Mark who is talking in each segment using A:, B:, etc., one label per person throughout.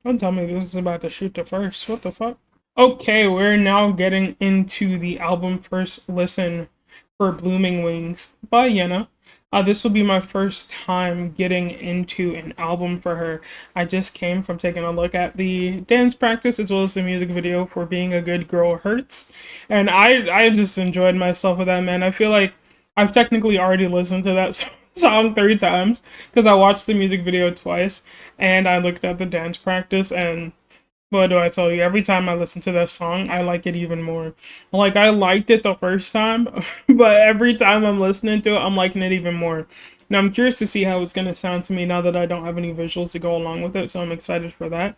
A: Don't tell me this is about to shoot the first. What the fuck? Okay, we're now getting into the album first listen for Blooming Wings by YENA. This will be my first time getting into an album for her. I just came from taking a look at the dance practice as well as the music video for Being a Good Girl Hurts. And I just enjoyed myself with that, man. I feel like I've technically already listened to that song 3 times because I watched the music video twice and I looked at the dance practice, and what do I tell you? Every time I listen to that song, I like it even more. Like, I liked it the first time, but every time I'm listening to it, I'm liking it even more. Now, I'm curious to see how it's going to sound to me now that I don't have any visuals to go along with it, so I'm excited for that.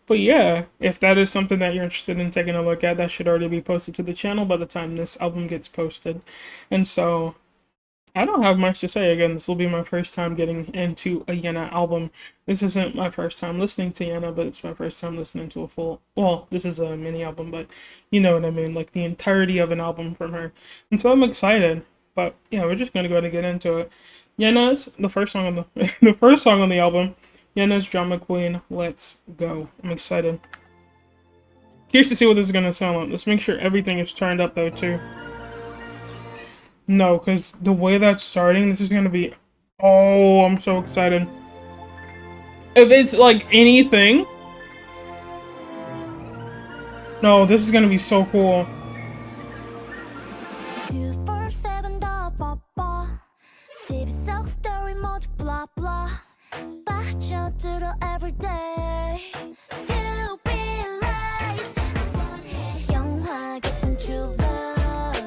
A: But yeah, if that is something that you're interested in taking a look at, that should already be posted to the channel by the time this album gets posted. And so, I don't have much to say. Again, this will be my first time getting into a YENA album. This isn't my first time listening to YENA, but it's my first time listening to a full... Well, this is a mini album, but you know what I mean. Like, the entirety of an album from her. And so I'm excited. But, yeah, we're just going to go ahead and get into it. YENA's, the first song on the... the first song on the album, YENA's Drama Queen, Let's Go. I'm excited. Curious to see what this is going to sound like. Let's make sure everything is turned up, though, too. No, because the way that's starting, this is going to be... Oh, I'm so excited. If it's, like, anything... No, this is going to be so cool.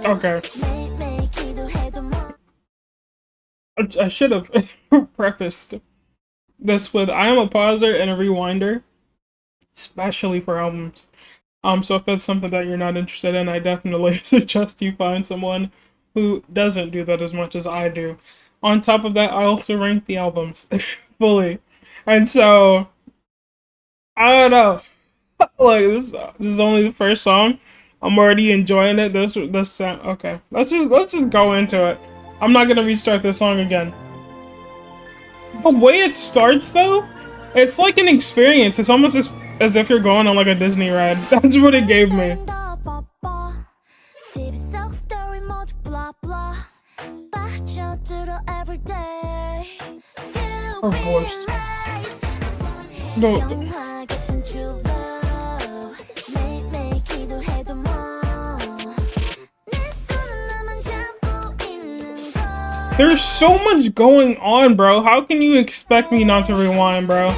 A: Okay. I should have prefaced this with I am a pauser and a rewinder, especially for albums. So if that's something that you're not interested in, I definitely suggest you find someone who doesn't do that as much as I do. On top of that, I also rank the albums fully. And so I don't know. Look, this is only the first song. I'm already enjoying it. This okay. Let's just go into it. I'm not gonna restart this song again. The way it starts, though, it's like an experience. It's almost as if you're going on like a Disney ride. That's what it gave me. Her voice. No. There's so much going on, bro. How can you expect me not to rewind, bro?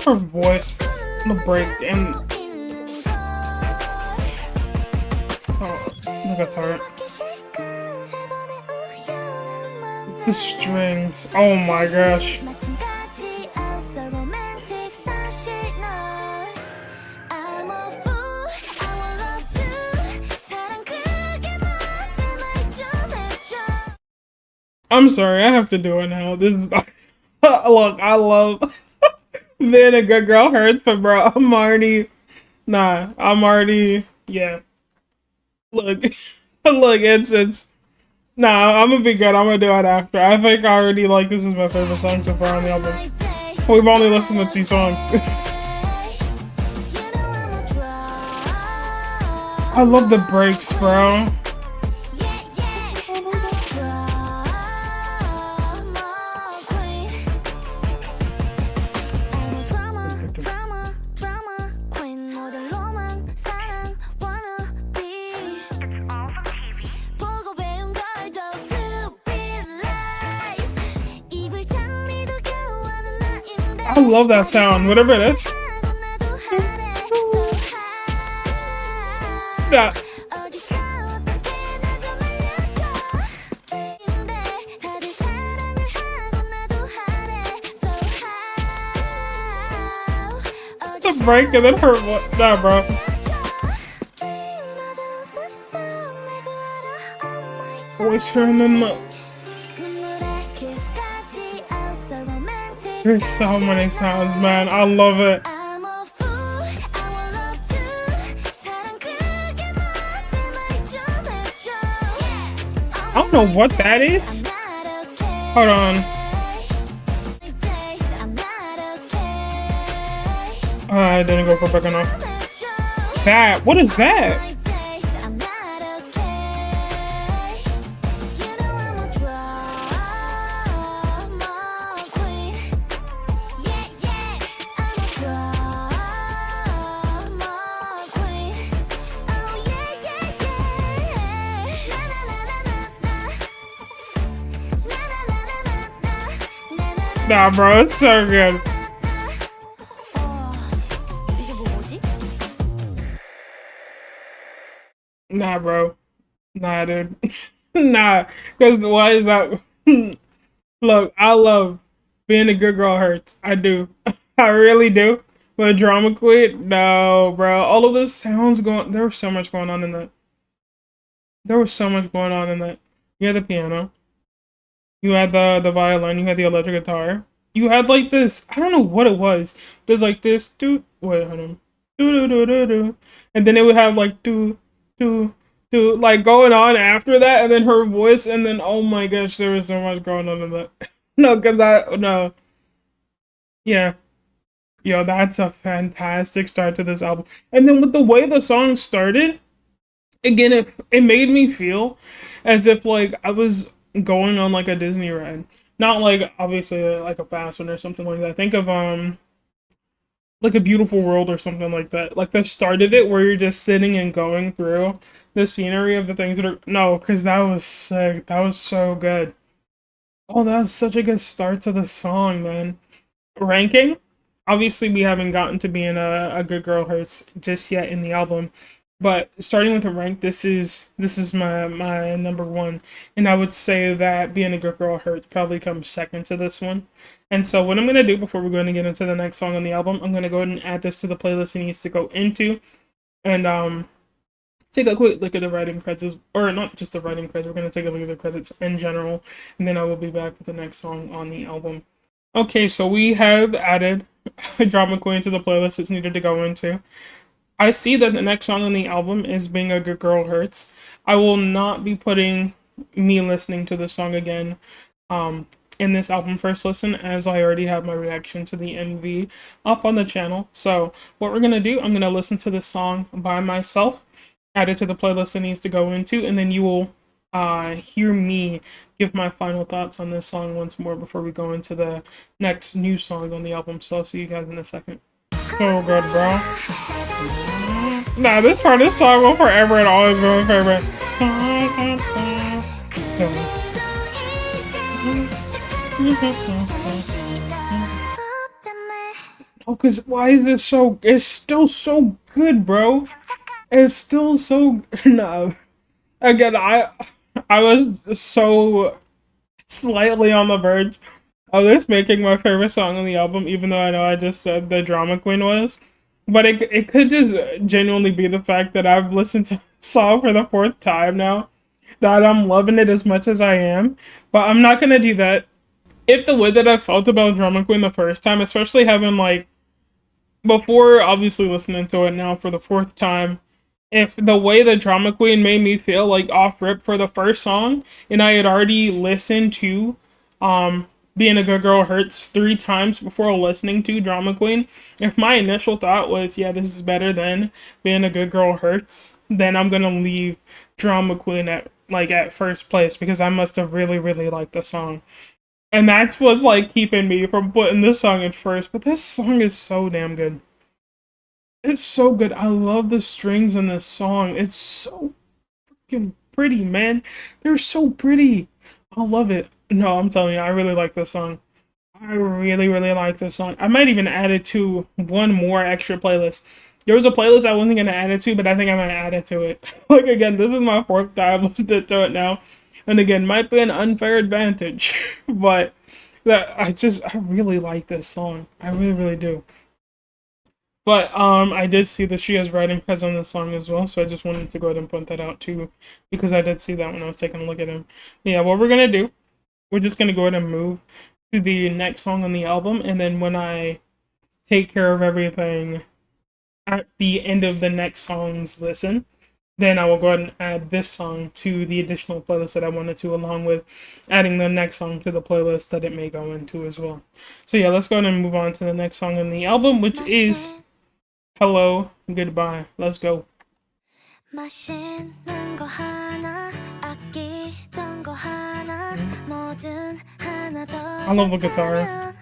A: Her voice, the break, and oh, look at her. The strings. Oh my gosh. I'm sorry, I have to do it now. This is look, I love Being a Good Girl Hurts, but bro, I'm already yeah. Look, look, it's nah, I'm gonna be good. I'm gonna do it after. I think I already like this is my favorite song so far on the album. We've only listened to 2 songs. I love the breaks, bro. I love that sound, whatever it is. Yeah. The break and then her what? Nah, bro. Voice her and then There's so many sounds, man. I love it. I don't know what that is. Hold on. I didn't go quick enough. That, what is that? Nah, bro, it's so good. Nah, bro. Nah, dude. Nah, because why is that? Look, I love being a good girl hurts. I do. I really do. But drama queen, no, bro. All of this sounds going. There was so much going on in that. There was so much going on in that. You had the piano. You had the violin. You had the electric guitar. You had like this. I don't know what it was. There's like this. Wait, hold on. Do. And then it would have like do like going on after that, and then her voice, and then oh my gosh, there was so much going on in that. No, no. Yeah. Yo, that's a fantastic start to this album. And then with the way the song started, again, it made me feel as if like I was going on like a Disney ride. Not like obviously like a fast one or something like that. Think of like A Beautiful World or something like that. Like the start of it where you're just sitting and going through the scenery of the things that are no, because that was sick. That was so good. Oh, that was such a good start to the song, man. Ranking? Obviously we haven't gotten to being a Good Girl Hurts just yet in the album. But starting with the rank, this is my number one. And I would say that Being a Good Girl Hurts probably comes second to this one. And so what I'm going to do before we're going to get into the next song on the album, I'm going to go ahead and add this to the playlist it needs to go into. And take a quick look at the writing credits, or not just the writing credits, we're going to take a look at the credits in general. And then I will be back with the next song on the album. Okay, so we have added Drama Queen to the playlist it's needed to go into. I see that the next song on the album is Being a Good Girl Hurts. I will not be putting me listening to this song again in this album first listen, as I already have my reaction to the MV up on the channel. So what we're going to do, I'm going to listen to this song by myself, add it to the playlist it needs to go into, and then you will hear me give my final thoughts on this song once more before we go into the next new song on the album. So I'll see you guys in a second. So good, bro. Nah, this part of this song will forever and always be my favorite. Oh, cause why is this so? It's still so good, bro. It's still so no. Again, I was so slightly on the verge of this making my favorite song on the album, even though I know I just said the Drama Queen was. But it could just genuinely be the fact that I've listened to the song for the 4th time now, that I'm loving it as much as I am. But I'm not going to do that. If the way that I felt about Drama Queen the first time, especially having like, before obviously listening to it now for the 4th time, if the way the Drama Queen made me feel like off rip for the first song, and I had already listened to Being a Good Girl Hurts 3 times before listening to Drama Queen, if my initial thought was, yeah, this is better than Being a Good Girl Hurts, then I'm gonna leave Drama Queen at first place, because I must have really, really liked the song. And that's what's like keeping me from putting this song in first, but this song is so damn good. It's so good. I love the strings in this song. It's so freaking pretty, man. They're so pretty. I love it. No, I'm telling you, I really like this song. I really, really like this song. I might even add it to one more extra playlist. There was a playlist I wasn't going to add it to, but I think I'm going to add it to it. Like, again, this is my 4th time listening to it now. And again, might be an unfair advantage. But I really like this song. I really, really do. But I did see that she has writing credits on this song as well, so I just wanted to go ahead and point that out too, because I did see that when I was taking a look at him. Yeah, what we're gonna do, we're just gonna go ahead and move to the next song on the album, and then when I take care of everything at the end of the next song's listen, then I will go ahead and add this song to the additional playlist that I wanted to, along with adding the next song to the playlist that it may go into as well. So yeah, let's go ahead and move on to the next song on the album, which is Hello, Goodbye. Let's go. I love the guitar.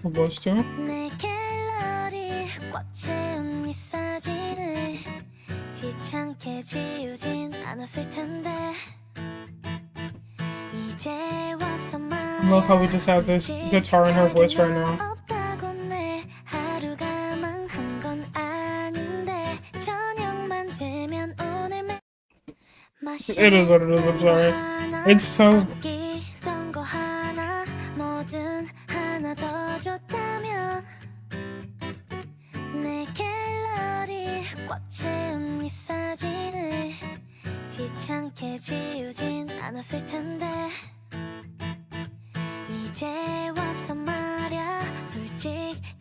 A: The voice too. I love how we just have this guitar in her voice right now. It is what it is, I'm sorry. It's so...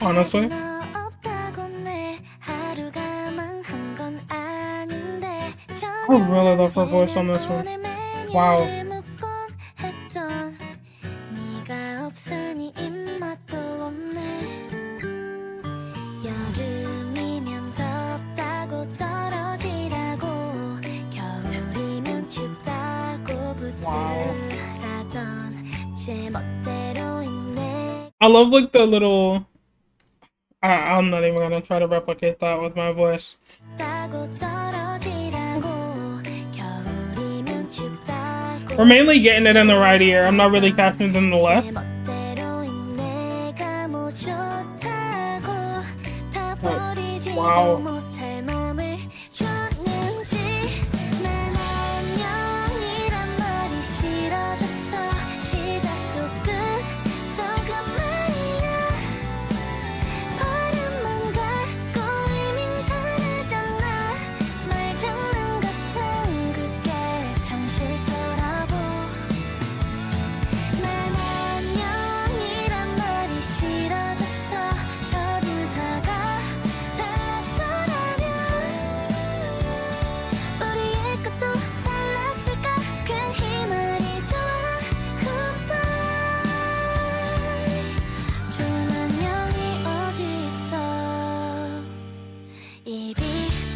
A: Honestly, I really love her voice on this one. Wow. I love like the little... I'm not even gonna try to replicate that with my voice. We're mainly getting it in the right ear. I'm not really catching it in the left. But, wow.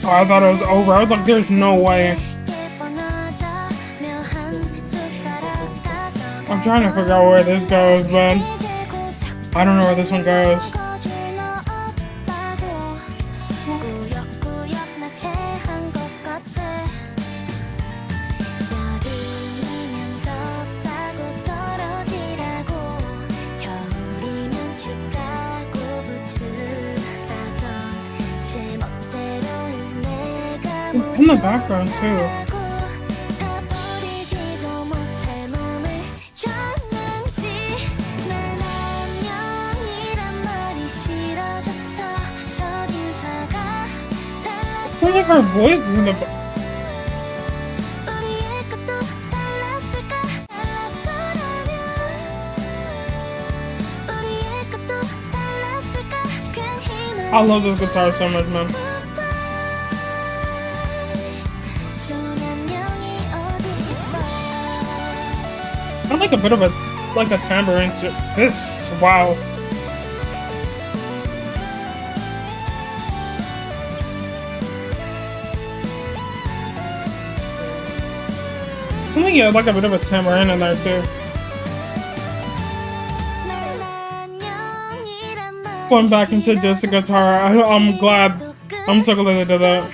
A: Oh, I thought it was over. I was like, there's no way. I'm trying to figure out where this goes, but I don't know where this one goes. It's in the background too. It sounds like her voice is in the back. I love this guitar so much, man. I like a bit of a tambourine to this. Wow. I think yeah, like a bit of a tambourine in there too. Going back into just a guitar, I'm glad. I'm so glad they did that.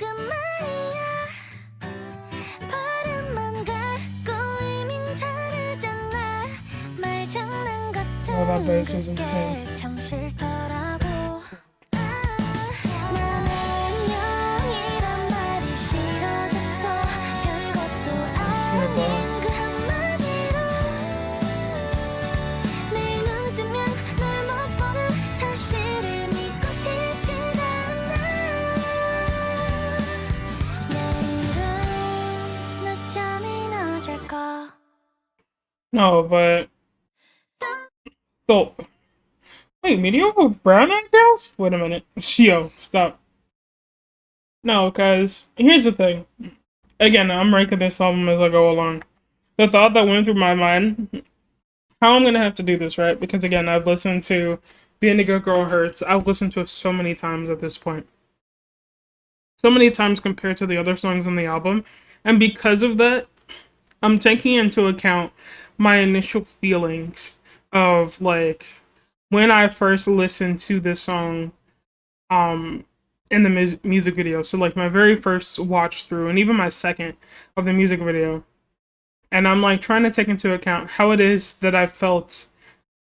A: Oh, that bass is insane. No, but So, wait, mediocre with brown eyed girls? Wait a minute. Yo, stop. No, because here's the thing. Again, I'm ranking this album as I go along. The thought that went through my mind, how I'm gonna have to do this, right? Because again, I've listened to Being a Good Girl Hurts. I've listened to it so many times at this point. So many times compared to the other songs on the album. And because of that, I'm taking into account my initial feelings of like when I first listened to this song in the music video. So like my very first watch through and even my second of the music video. And I'm like trying to take into account how it is that I felt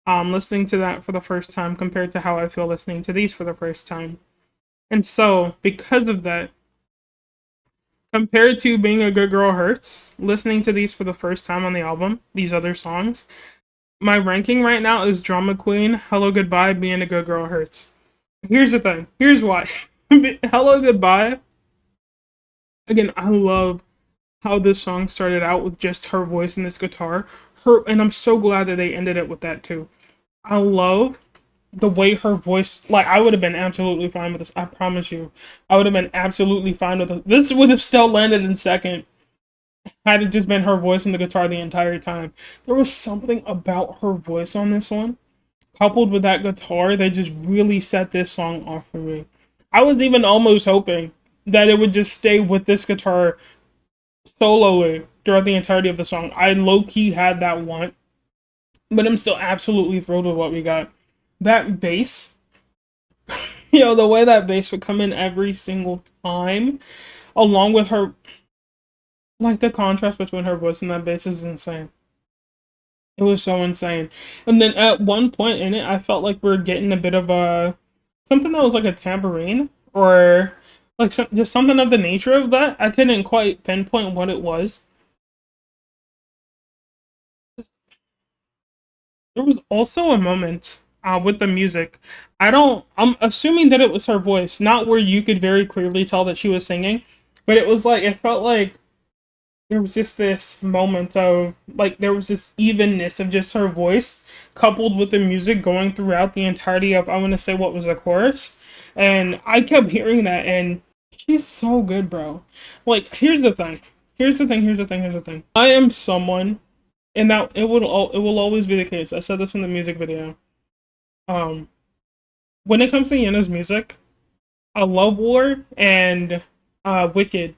A: listening to that for the first time compared to how I feel listening to these for the first time. And so, because of that, compared to Being a Good Girl Hurts, listening to these for the first time on the album, these other songs, my ranking right now is Drama Queen, Hello Goodbye, Being a Good Girl Hurts. Here's the thing. Here's why. Hello Goodbye. Again, I love how this song started out with just her voice and this guitar. And I'm so glad that they ended it with that too. I love the way her voice, like, I would have been absolutely fine with this. I promise you. I would have been absolutely fine with it. This would have still landed in second had it just been her voice and the guitar the entire time. There was something about her voice on this one, coupled with that guitar, that just really set this song off for me. I was even almost hoping that it would just stay with this guitar sololy throughout the entirety of the song. I low-key had that want, but I'm still absolutely thrilled with what we got. That bass, the way that bass would come in every single time, along with her, like the contrast between her voice and that bass is insane. It was so insane. And then at one point in it, I felt like we were getting a bit of something that was like a tambourine, or like just something of the nature of that. I couldn't quite pinpoint what it was. There was also a moment with the music. I'm assuming that it was her voice, not where you could very clearly tell that she was singing, but it felt like there was just this moment of, like, there was this evenness of just her voice coupled with the music going throughout the entirety of, I want to say, what was the chorus. And I kept hearing that, and she's so good, bro. Like, here's the thing. I am someone, and that it will always be the case. I said this in the music video. When it comes to YENA's music, Love War and Wicked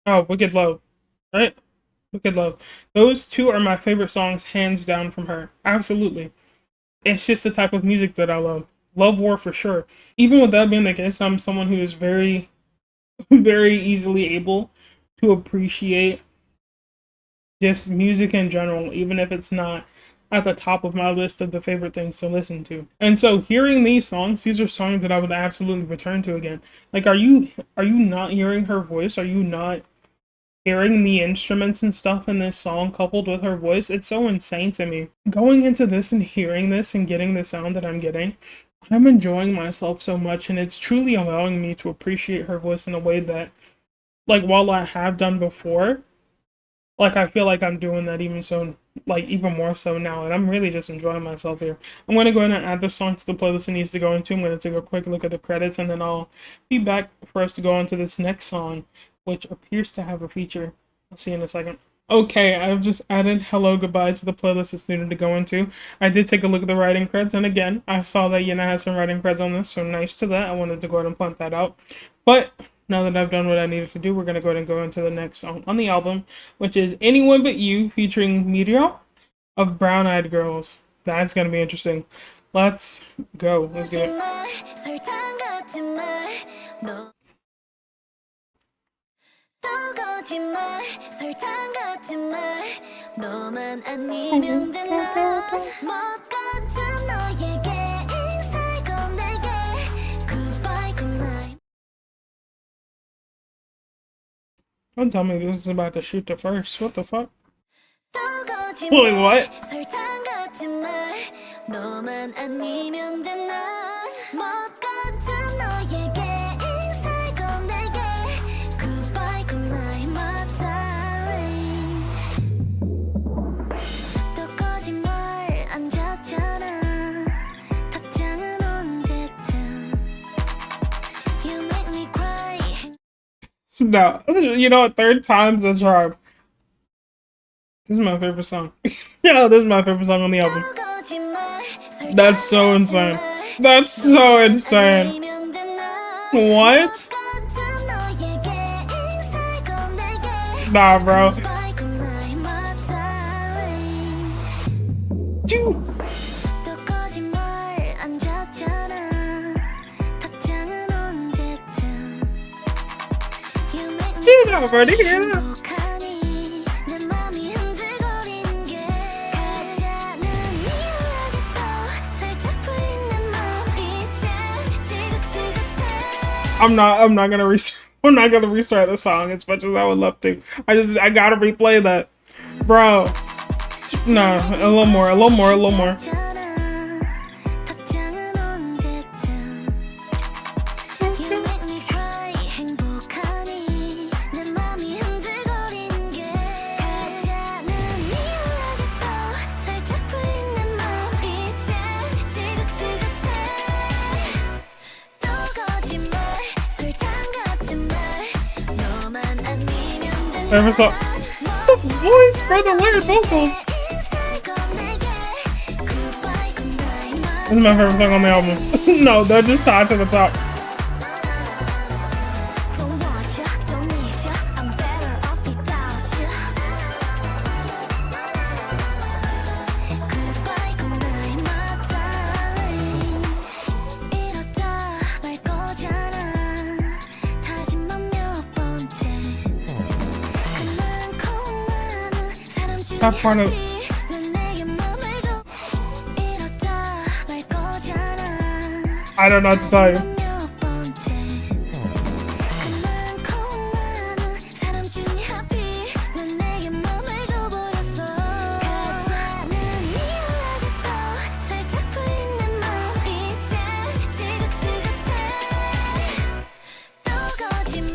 A: Love, right? Wicked Love. Those two are my favorite songs, hands down, from her. Absolutely. It's just the type of music that I love. Love War for sure. Even with that being the case, I'm someone who is very, very easily able to appreciate just music in general, even if it's not at the top of my list of the favorite things to listen to. And so hearing these are songs that I would absolutely return to again. Like, are you not hearing her voice? Are you not hearing the instruments and stuff in this song coupled with her voice? It's so insane to me. Going into this and hearing this and getting the sound that I'm getting, I'm enjoying myself so much, and it's truly allowing me to appreciate her voice in a way that, like, while I have done before, like, I feel like I'm doing that even more so now, and I'm really just enjoying myself here. I'm going to go ahead and add this song to the playlist it needs to go into. I'm going to take a quick look at the credits, and then I'll be back for us to go on to this next song, which appears to have a feature. I'll see you in a second. Okay, I've just added Hello Goodbye to the playlist it's needed to go into. I did take a look at the writing creds, and again, I saw that YENA has some writing creds on this, so nice to that. I wanted to go ahead and point that out. But now that I've done what I needed to do, we're going to go ahead and go into the next song on the album, which is Anyone But You featuring Meteor of Brown-Eyed-Girls. That's going to be interesting. Let's go. Let's get it. Don't tell me this is about to shoot the first. What the fuck? Wait, what? No, you know what? Third time's a charm. This is my favorite song. Yeah, this is my favorite song on the album. That's so insane. That's so insane. What? Nah, bro. Dude. Dude, I'm ready to hear that. I'm not gonna restart the song as much as I would love to. I gotta replay that, bro. No, a little more. Ever saw the voice for the layered vocal. This is my favorite song on the album. No, they're just tied to the top. That part of I don't know what to tell you.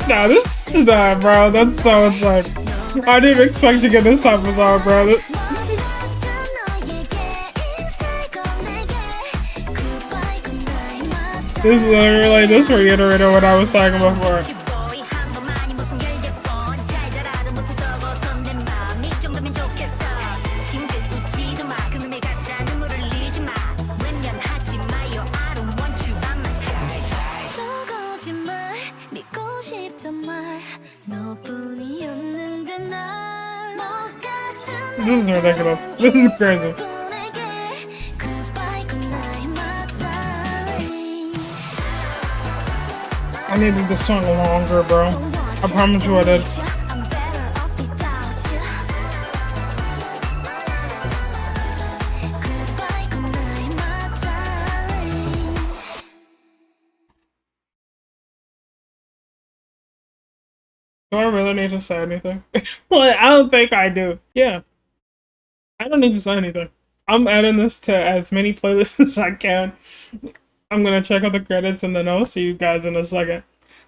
A: Nah, this is that, bro. That's so insane. I didn't expect to get this type of song, bro. This is... This literally just reiterated what I was talking before. This is ridiculous. This is crazy. I needed this song longer, bro. I promise you I did. Do I really need to say anything? Like, I don't think I do. Yeah. I don't need to say anything. I'm adding this to as many playlists as I can. I'm gonna check out the credits and then I'll see you guys in a second.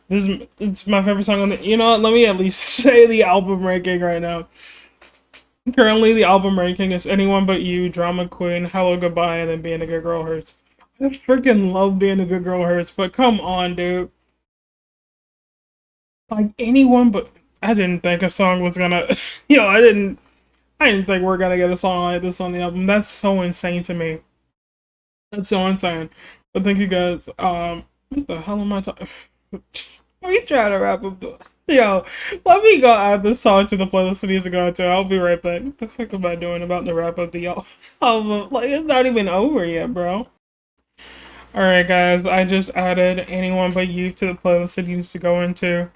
A: It's my favorite song on the... You know what? Let me at least say the album ranking right now. Currently, the album ranking is Anyone But You, Drama Queen, Hello Goodbye, and then Being a Good Girl Hurts. I freaking love Being a Good Girl Hurts, but come on, dude. Like, anyone but... I didn't think a song was gonna... I didn't think we're gonna get a song like this on the album. That's so insane to me. That's so insane. But thank you guys. What the hell am I talking? We try to wrap up the... Yo, let me go add this song to the playlist it needs to go to. I'll be right back. What the fuck am I doing about to wrap up the album? Like, it's not even over yet, bro. Alright, guys. I just added Anyone But You to the playlist it needs to go into.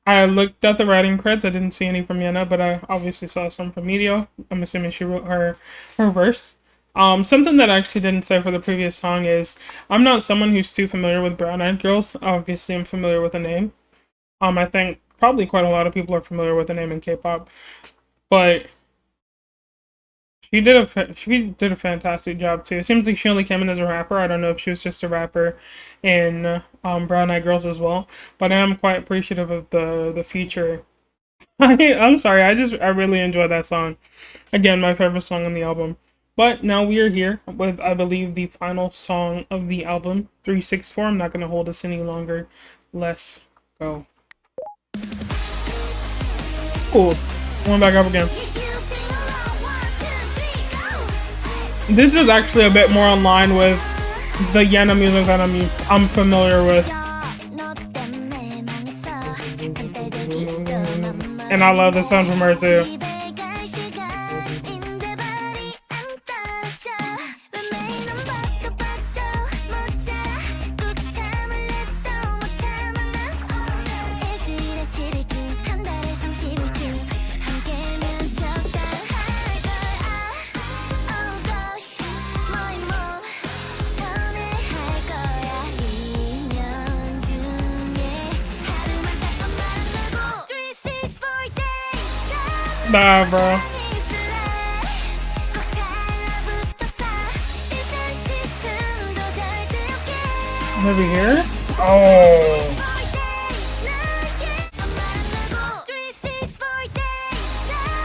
A: I looked at the writing credits. I didn't see any from YENA, but I obviously saw some from Medio. I'm assuming she wrote her verse. Something that I actually didn't say for the previous song is I'm not someone who's too familiar with Brown-Eyed-Girls. Obviously, I'm familiar with the name. I think probably quite a lot of people are familiar with the name in K-pop, but she did a fantastic job too. It seems like she only came in as a rapper. I don't know if she was just a rapper in Brown-Eyed-Girls as well, but I am quite appreciative of the feature. I'm sorry, I really enjoyed that song. Again, my favorite song on the album. But now we are here with, I believe, the final song of the album, 364. I'm not going to hold this any longer. Let's go. Cool. Went back up again. This is actually a bit more in line with the YENA music that I'm familiar with. And I love the sound from her too. Nah, bro. Maybe here? Oh.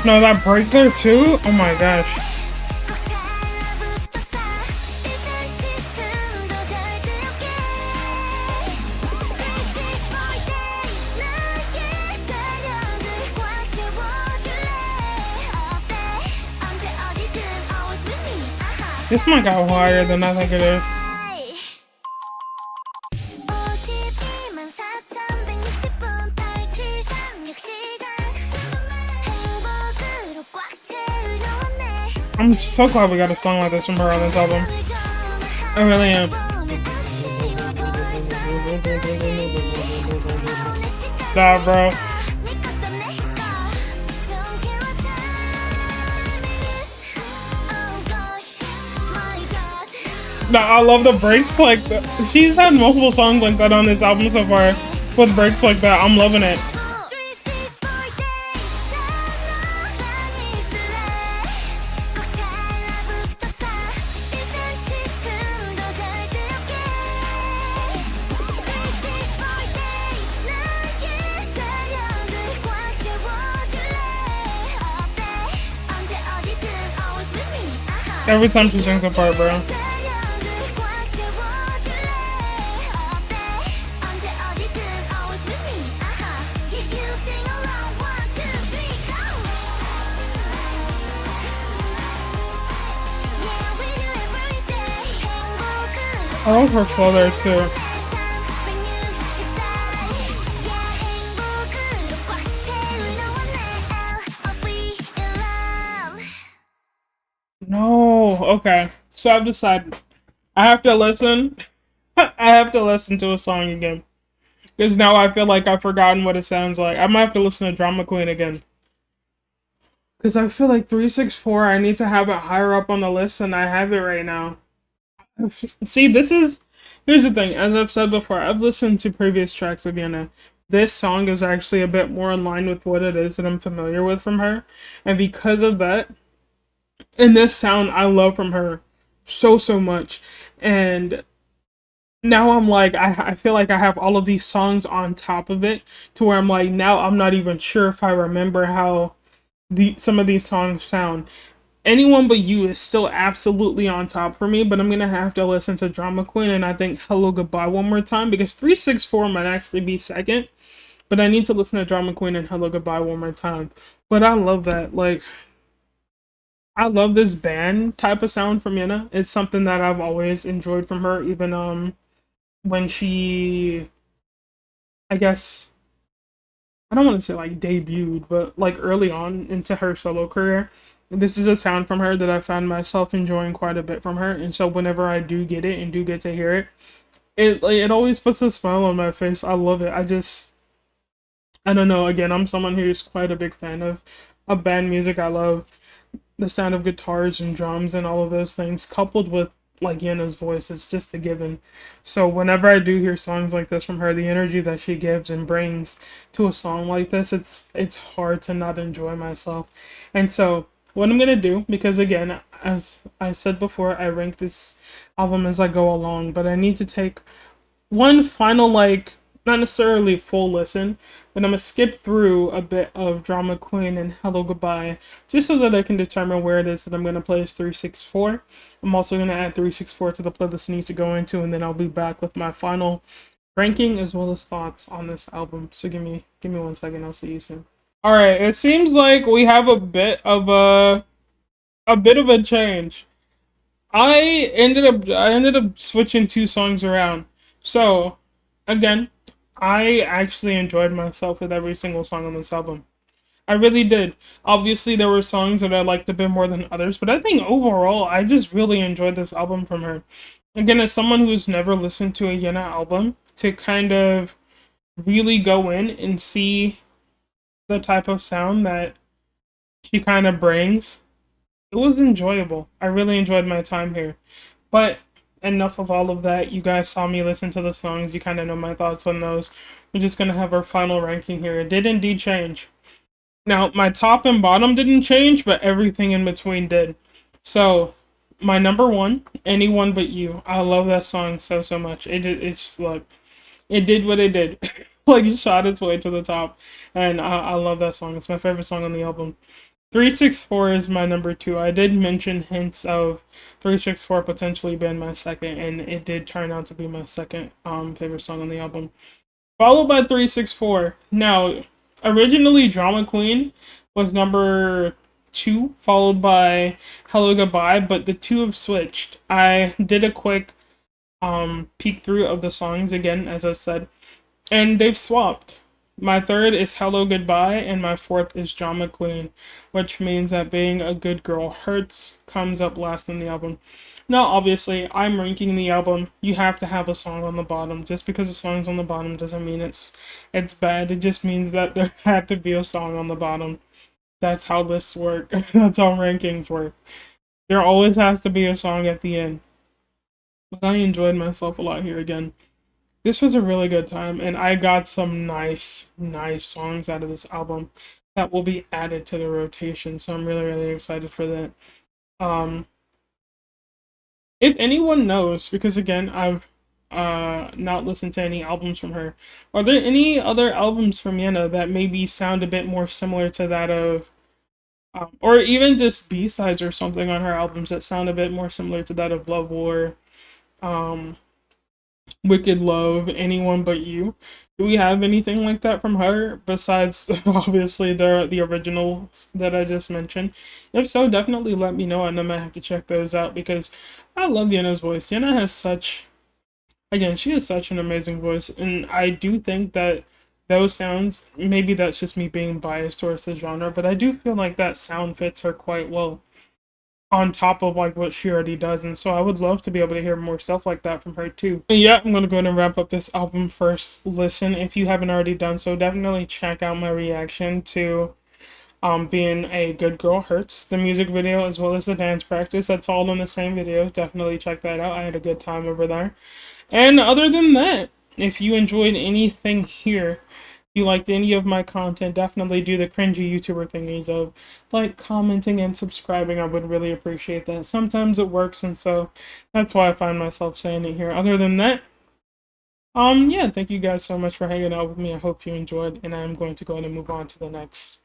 A: No, that break there too? Oh my gosh. This might go higher than I think it is. I'm so glad we got a song like this from her on this album. I really am. Nah, bro. Nah, I love the breaks like that. She's had multiple songs like that on this album so far with breaks like that. I'm loving it. Every time she sings a part, bro. I love her flow there too. No, okay. So I've decided I have to listen. I have to listen to a song again. Because now I feel like I've forgotten what it sounds like. I might have to listen to Drama Queen again. Because I feel like 364, I need to have it higher up on the list than I have it right now. See, here's the thing. As I've said before, I've listened to previous tracks of YENA. This song is actually a bit more in line with what it is that I'm familiar with from her. And because of that, and this sound I love from her so much. And now I'm like, I feel like I have all of these songs on top of it to where I'm like, now I'm not even sure if I remember how some of these songs sound. Anyone But You is still absolutely on top for me, but I'm gonna have to listen to Drama Queen and I think Hello Goodbye one more time because 364 might actually be second, but I need to listen to Drama Queen and Hello Goodbye one more time. But I love that, like, I love this band type of sound from YENA. It's something that I've always enjoyed from her, even when she, I guess, I don't want to say like debuted, but like early on into her solo career. This is a sound from her that I found myself enjoying quite a bit from her, and so whenever I do get it and do get to hear it, it always puts a smile on my face. I love it. I don't know. Again, I'm someone who's quite a big fan of band music. I love the sound of guitars and drums and all of those things, coupled with like YENA's voice. It's just a given. So whenever I do hear songs like this from her, the energy that she gives and brings to a song like this, it's hard to not enjoy myself. And so what I'm gonna do, because again, as I said before, I rank this album as I go along, but I need to take one final, like, not necessarily full listen, but I'm gonna skip through a bit of Drama Queen and Hello Goodbye, just so that I can determine where it is that I'm gonna place 364. I'm also gonna add 364 to the playlist it needs to go into, and then I'll be back with my final ranking as well as thoughts on this album. So give me 1 second, I'll see you soon. All right, it seems like we have a bit of a change. I ended up switching two songs around. So, again, I actually enjoyed myself with every single song on this album. I really did. Obviously, there were songs that I liked a bit more than others, but I think overall, I just really enjoyed this album from her. Again, as someone who's never listened to a YENA album, to kind of really go in and see the type of sound that she kind of brings, it was enjoyable. I really enjoyed my time here. But enough of all of that. You guys saw me listen to the songs. You kind of know my thoughts on those. We're just going to have our final ranking here. It did indeed change. Now, my top and bottom didn't change, but everything in between did. So, my number one, Anyone But You. I love that song so, so much. It's like, it did what it did. Like, it shot its way to the top. And I love that song. It's my favorite song on the album. 364 is my number two. I did mention hints of 364 potentially being my second, and it did turn out to be my second favorite song on the album. Followed by 364. Now, originally Drama Queen was number two, followed by Hello Goodbye, but the two have switched. I did a quick peek through of the songs again, as I said, and they've swapped. My third is Hello Goodbye, and my fourth is Drama Queen, which means that Being a Good Girl Hurts comes up last in the album. Now, obviously, I'm ranking the album. You have to have a song on the bottom. Just because a song's on the bottom doesn't mean it's bad. It just means that there had to be a song on the bottom. That's how lists work. That's how rankings work. There always has to be a song at the end. But I enjoyed myself a lot here again. This was a really good time, and I got some nice, nice songs out of this album that will be added to the rotation, so I'm really, really excited for that. Um, if anyone knows, because again, I've not listened to any albums from her, are there any other albums from YENA that maybe sound a bit more similar to that of, or even just B-sides or something on her albums that sound a bit more similar to that of Love War, um, Wicked Love, Anyone But You? Do we have anything like that from her besides obviously the originals that I just mentioned? If so, definitely let me know, and I might have to check those out because I love YENA's voice. YENA has such, again, she has such an amazing voice, and I do think that those sounds, maybe that's just me being biased towards the genre, but I do feel like that sound fits her quite well on top of like what she already does, and so I would love to be able to hear more stuff like that from her too. But yeah, I'm gonna go ahead and wrap up this album first listen. If you haven't already done so, definitely check out my reaction to Being a Good Girl Hurts, the music video as well as the dance practice. That's all in the same video. Definitely check that out. I had a good time over there. And other than that, if you enjoyed anything here, you liked any of my content, definitely do the cringy YouTuber thingies of like, commenting, and subscribing. I would really appreciate that. Sometimes it works, and so that's why I find myself saying it here. Other than that, yeah, thank you guys so much for hanging out with me. I hope you enjoyed, and I'm going to go ahead and move on to the next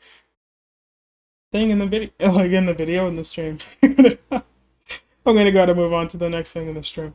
A: thing in the video, like in the video in the stream. I'm gonna go ahead and move on to the next thing in the stream.